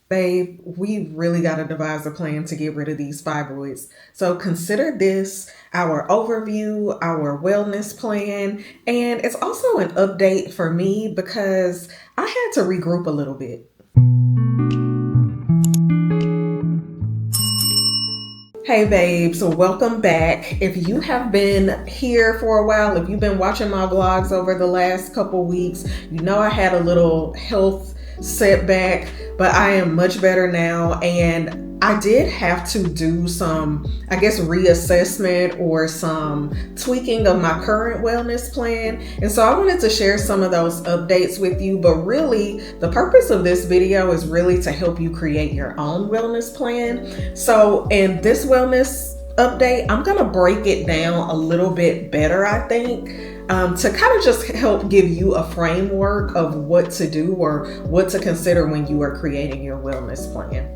Babe, we really got to devise a plan to get rid of these fibroids. So consider this our overview, our wellness plan, and it's also an update for me because I had to regroup a little bit. Hey babe, so welcome back. If you have been here for a while, if you've been watching my vlogs over the last couple weeks, you know I had a little health setback, but I am much better now, and I did have to do some, I guess, reassessment or some tweaking of my current wellness plan. And so I wanted to share some of those updates with you, but really the purpose of this video is really to help you create your own wellness plan. So in this wellness update, I'm gonna break it down a little bit better, I think, to kind of just help give you a framework of what to do or what to consider when you are creating your wellness plan.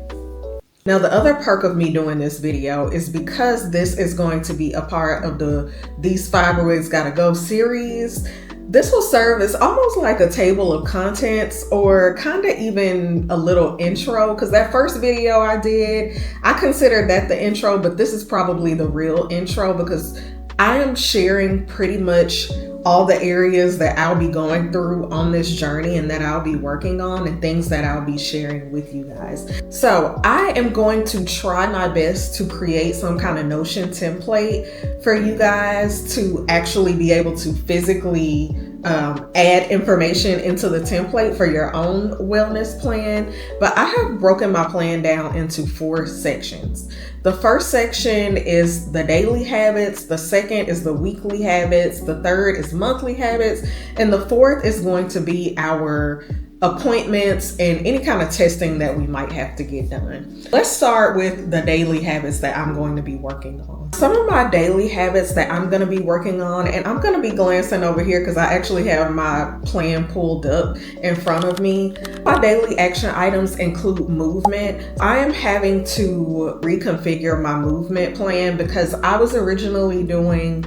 Now, the other perk of me doing this video is because this is going to be a part of the These Fibroids Gotta Go series. This will serve as almost like a table of contents or kind of even a little intro, because that first video I did, I considered that the intro, but this is probably the real intro because I am sharing pretty much all the areas that I'll be going through on this journey and that I'll be working on and things that I'll be sharing with you guys. So I am going to try my best to create some kind of Notion template for you guys to actually be able to physically add information into the template for your own wellness plan. But I have broken my plan down into 4 sections. The first section is the daily habits, the second is the weekly habits, the third is monthly habits, and the fourth is going to be our appointments and any kind of testing that we might have to get done. Let's start with the daily habits that I'm going to be working on. Some of my daily habits that I'm going to be working on, and I'm going to be glancing over here because I actually have my plan pulled up in front of me. My daily action items include movement. I am having to reconfigure my movement plan because I was originally doing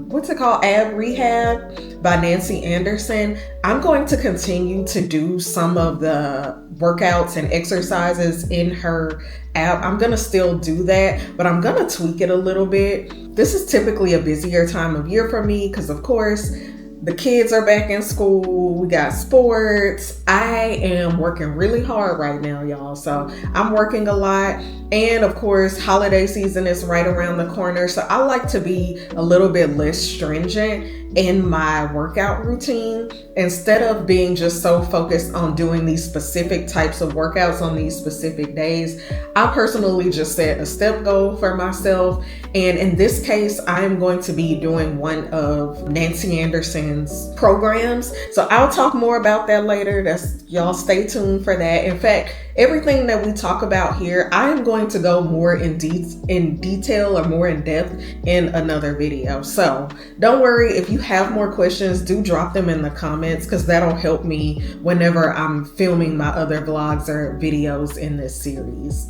what's it called? Ab Rehab by Nancy Anderson. I'm going to continue to do some of the workouts and exercises in her app. I'm going to still do that, but I'm going to tweak it a little bit. This is typically a busier time of year for me because, of course, the kids are back in school. We got sports. I am working really hard right now, y'all. So I'm working a lot. And of course, holiday season is right around the corner. So I like to be a little bit less stringent in my workout routine instead of being just so focused on doing these specific types of workouts on these specific days. I personally just set a step goal for myself. And in this case, I am going to be doing one of Nancy Anderson's programs. So I'll talk more about that later. Y'all stay tuned for that. In fact, everything that we talk about here, I am going to go more in detail or more in depth in another video. So don't worry, if you have more questions, do drop them in the comments because that'll help me whenever I'm filming my other vlogs or videos in this series.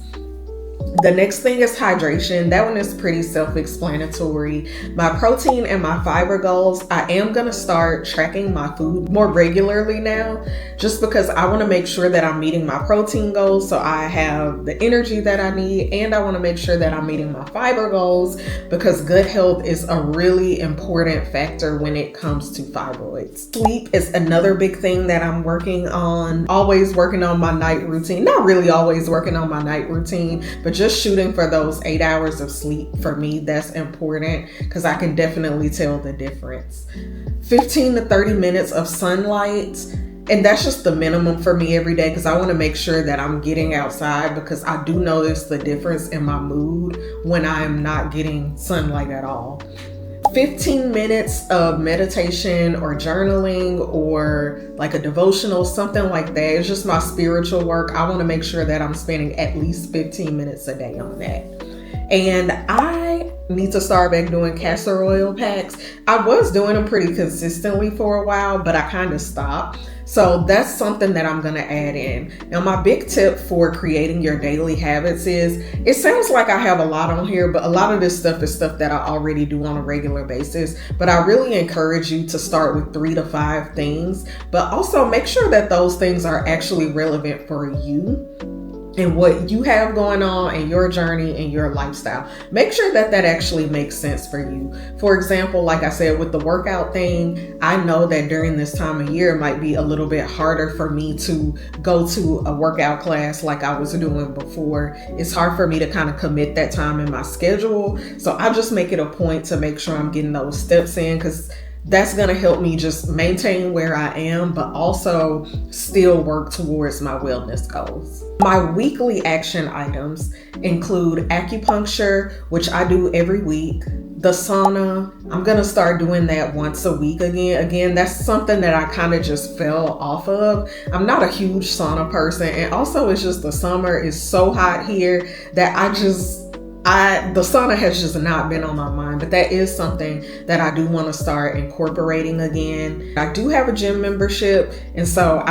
The next thing is hydration. That one is pretty self-explanatory. My protein and my fiber goals, I am going to start tracking my food more regularly now, just because I want to make sure that I'm meeting my protein goals so I have the energy that I need, and I want to make sure that I'm meeting my fiber goals because good health is a really important factor when it comes to fibroids. Sleep is another big thing that I'm working on. Always working on my night routine. Not really always working on my night routine, but just shooting for those 8 hours of sleep. For me, that's important because I can definitely tell the difference. 15 to 30 minutes of sunlight, and that's just the minimum for me every day because I want to make sure that I'm getting outside because I do notice the difference in my mood when I'm not getting sunlight at all. 15 minutes of meditation or journaling or like a devotional, something like that. It's just my spiritual work. I want to make sure that I'm spending at least 15 minutes a day on that. And I need to start back doing castor oil packs. I was doing them pretty consistently for a while, but I kind of stopped. So that's something that I'm going to add in. Now, my big tip for creating your daily habits is, it sounds like I have a lot on here, but a lot of this stuff is stuff that I already do on a regular basis. But I really encourage you to start with 3 to 5 things, but also make sure that those things are actually relevant for you and what you have going on in your journey and your lifestyle. Make sure that that actually makes sense for you. For example, like I said, with the workout thing, I know that during this time of year, it might be a little bit harder for me to go to a workout class like I was doing before. It's hard for me to kind of commit that time in my schedule. So I just make it a point to make sure I'm getting those steps in, because that's going to help me just maintain where I am, but also still work towards my wellness goals. My weekly action items include acupuncture, which I do every week. The sauna, I'm going to start doing that once a week again. Again, that's something that I kind of just fell off of. I'm not a huge sauna person. And also it's just the summer is so hot here that the sauna has just not been on my mind, but that is something that I do want to start incorporating again. I do have a gym membership, and so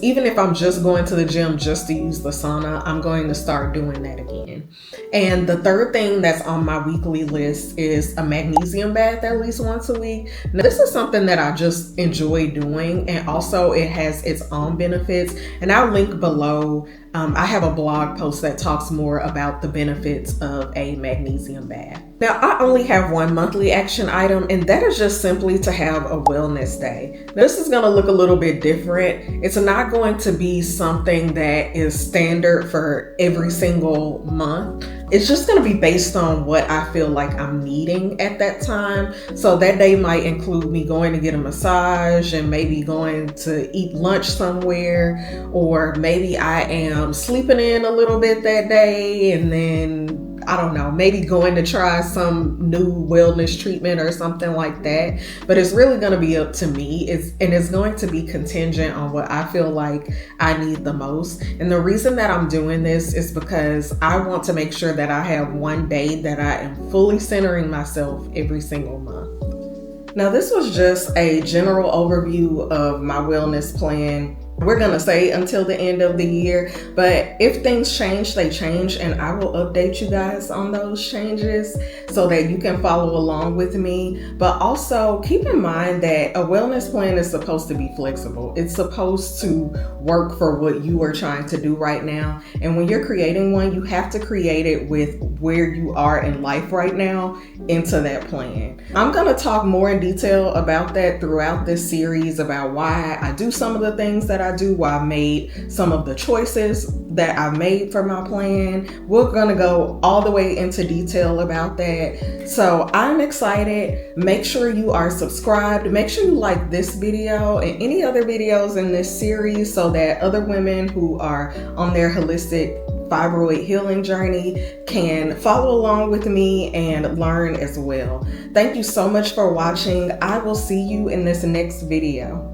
even if I'm just going to the gym just to use the sauna, I'm going to start doing that again. And the third thing that's on my weekly list is a magnesium bath at least once a week. Now, this is something that I just enjoy doing, and also it has its own benefits, and I'll link below. I have a blog post that talks more about the benefits of a magnesium bath. Now, I only have one monthly action item, and that is just simply to have a wellness day. Now, this is going to look a little bit different. It's not going to be something that is standard for every single month. It's just going to be based on what I feel like I'm needing at that time. So that day might include me going to get a massage, and maybe going to eat lunch somewhere, or maybe I am sleeping in a little bit that day, and then I don't know, maybe going to try some new wellness treatment or something like that. But it's really going to be up to me. It's going to be contingent on what I feel like I need the most. And the reason that I'm doing this is because I want to make sure that I have one day that I am fully centering myself every single month. Now, this was just a general overview of my wellness plan. We're going to say until the end of the year, but if things change, they change, and I will update you guys on those changes so that you can follow along with me. But also keep in mind that a wellness plan is supposed to be flexible. It's supposed to work for what you are trying to do right now. And when you're creating one, you have to create it with where you are in life right now into that plan. I'm going to talk more in detail about that throughout this series, about why I do some of the things that I do, why I made some of the choices that I made for my plan. We're going to go all the way into detail about that. So I'm excited. Make sure you are subscribed. Make sure you like this video and any other videos in this series so that other women who are on their holistic fibroid healing journey can follow along with me and learn as well. Thank you so much for watching. I will see you in this next video.